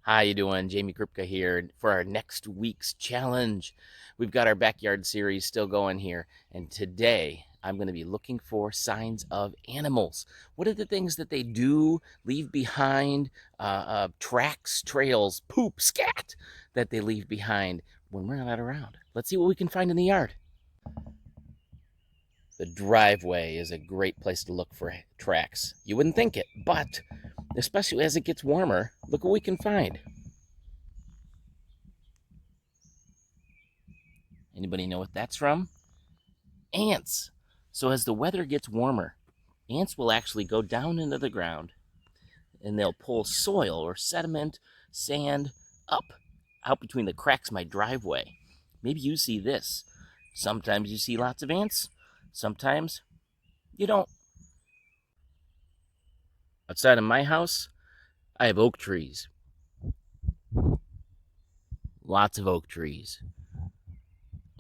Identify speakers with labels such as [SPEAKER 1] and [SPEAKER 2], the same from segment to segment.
[SPEAKER 1] How you doing? Jamie Kripke here for our next week's challenge. We've got our backyard series still going here, and today I'm going to be looking for signs of animals. What are the things that they do, leave behind, tracks, trails, poop, scat that they leave behind when we're not around? Let's see what we can find in the yard. The driveway is a great place to look for tracks. You wouldn't think it, but especially as it gets warmer, look what we can find. Anybody know what that's from? Ants. So as the weather gets warmer, ants will actually go down into the ground and they'll pull soil or sediment, sand up out between the cracks of my driveway. Maybe you see this. Sometimes you see lots of ants, sometimes you don't. Outside of my house, I have oak trees. Lots of oak trees.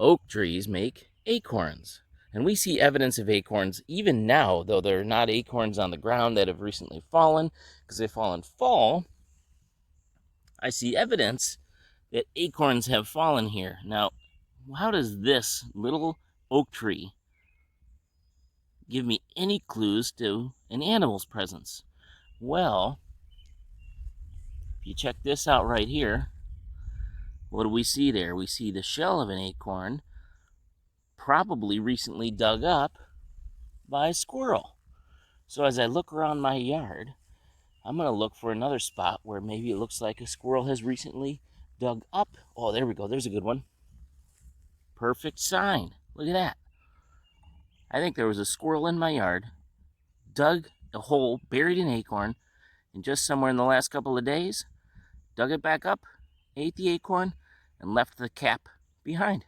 [SPEAKER 1] Oak trees make acorns. And we see evidence of acorns even now, though they're not acorns on the ground that have recently fallen, because they fall in fall. I see evidence that acorns have fallen here. Now, how does this little oak tree give me any clues to an animal's presence? Well, if you check this out right here, what do we see there? We see the shell of an acorn, probably recently dug up by a squirrel. So as I look around my yard, I'm going to look for another spot where maybe it looks like a squirrel has recently dug up. Oh, there we go. There's a good one. Perfect sign. Look at that. I think there was a squirrel in my yard, dug a hole, buried an acorn, and just somewhere in the last couple of days, dug it back up, ate the acorn, and left the cap behind.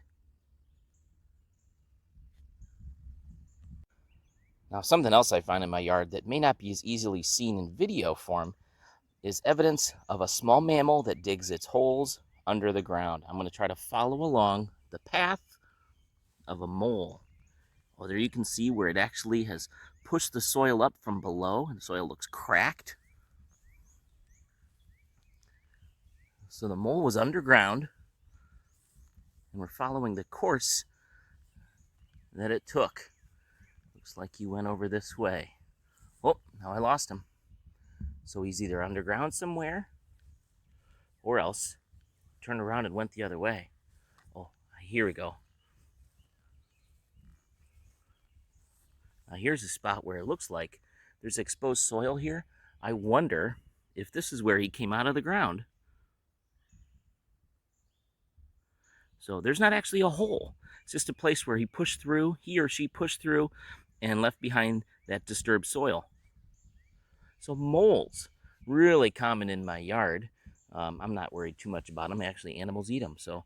[SPEAKER 1] Now, something else I find in my yard that may not be as easily seen in video form is evidence of a small mammal that digs its holes under the ground. I'm going to try to follow along the path of a mole. Oh, there you can see where it actually has pushed the soil up from below, and the soil looks cracked. So the mole was underground, and we're following the course that it took. Looks like he went over this way. Oh, now I lost him. So he's either underground somewhere, or else turned around and went the other way. Oh, here we go. Now here's a spot where it looks like there's exposed soil here. I wonder if this is where he came out of the ground. So there's not actually a hole. It's just a place where he or she pushed through and left behind that disturbed soil. So moles, really common in my yard. I'm not worried too much about them. Actually, animals eat them. So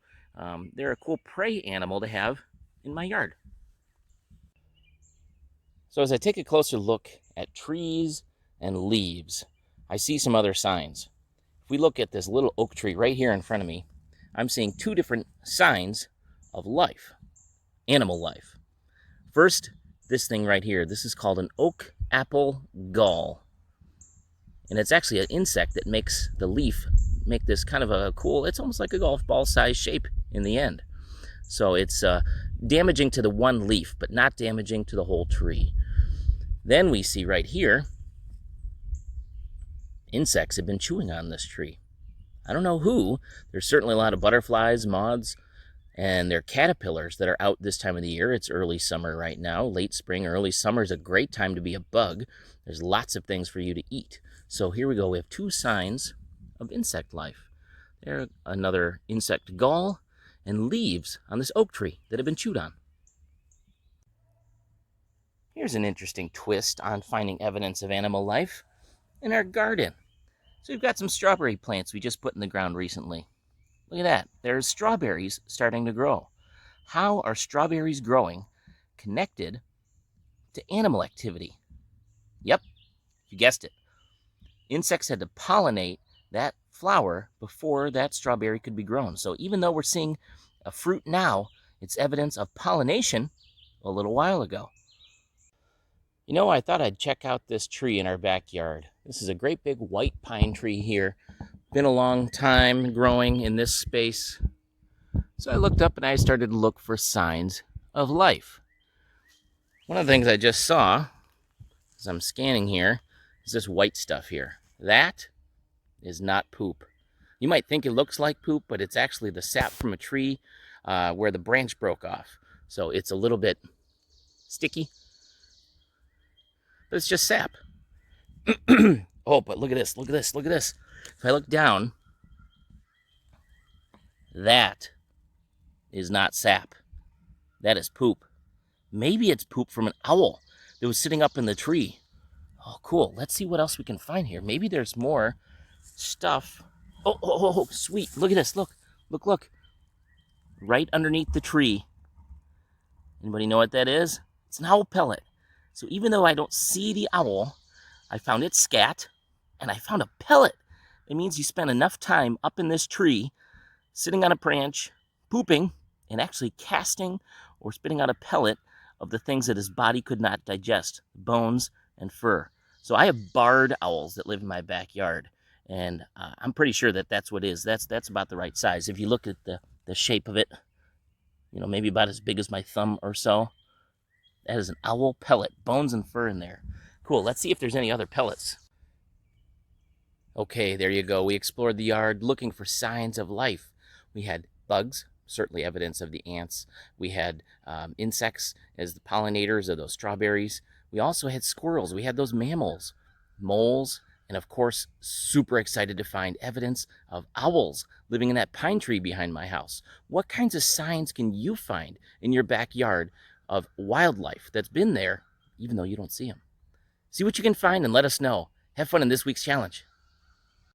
[SPEAKER 1] they're a cool prey animal to have in my yard. So as I take a closer look at trees and leaves, I see some other signs. If we look at this little oak tree right here in front of me, I'm seeing two different signs of life, animal life. First, this thing right here, this is called an oak apple gall. And it's actually an insect that makes the leaf make this kind of a cool, it's almost like a golf ball size shape in the end. So it's damaging to the one leaf, but not damaging to the whole tree. Then we see right here, insects have been chewing on this tree. I don't know who. There's certainly a lot of butterflies, moths, and they're caterpillars that are out this time of the year. It's early summer right now. Late spring, early summer is a great time to be a bug. There's lots of things for you to eat. So here we go. We have two signs of insect life. There's another insect gall and leaves on this oak tree that have been chewed on. Here's an interesting twist on finding evidence of animal life in our garden. So we've got some strawberry plants we just put in the ground recently. Look at that. There's strawberries starting to grow. How are strawberries growing connected to animal activity? Yep, you guessed it. Insects had to pollinate that flower before that strawberry could be grown. So even though we're seeing a fruit now, it's evidence of pollination a little while ago. You know, I thought I'd check out this tree in our backyard. This is a great big white pine tree here, been a long time growing in this space. So I looked up and I started to look for signs of life. One of the things I just saw as I'm scanning here is this white stuff here. That is not poop. You might think it looks like poop, but it's actually the sap from a tree where the branch broke off. So it's a little bit sticky, but it's just sap. Oh, but look at this, look at this, look at this. If I look down, that is not sap. That is poop. Maybe it's poop from an owl that was sitting up in the tree. Oh, cool. Let's see what else we can find here. Maybe there's more stuff. Oh, sweet. Look at this. Look. Right underneath the tree. Anybody know what that is? It's an owl pellet. So even though I don't see the owl, I found its scat, and I found a pellet. It means you spent enough time up in this tree, sitting on a branch, pooping, and actually casting or spitting out a pellet of the things that his body could not digest, bones and fur. So I have barred owls that live in my backyard, and I'm pretty sure that that's what it is. That's about the right size. If you look at the shape of it, maybe about as big as my thumb or so. That is an owl pellet, bones and fur in there. Cool, let's see if there's any other pellets. Okay, there you go. We explored the yard looking for signs of life. We had bugs, certainly evidence of the ants. We had insects as the pollinators of those strawberries. We also had squirrels. We had those mammals, moles, and of course, super excited to find evidence of owls living in that pine tree behind my house. What kinds of signs can you find in your backyard of wildlife that's been there, even though you don't see them? See what you can find and let us know. Have fun in this week's challenge.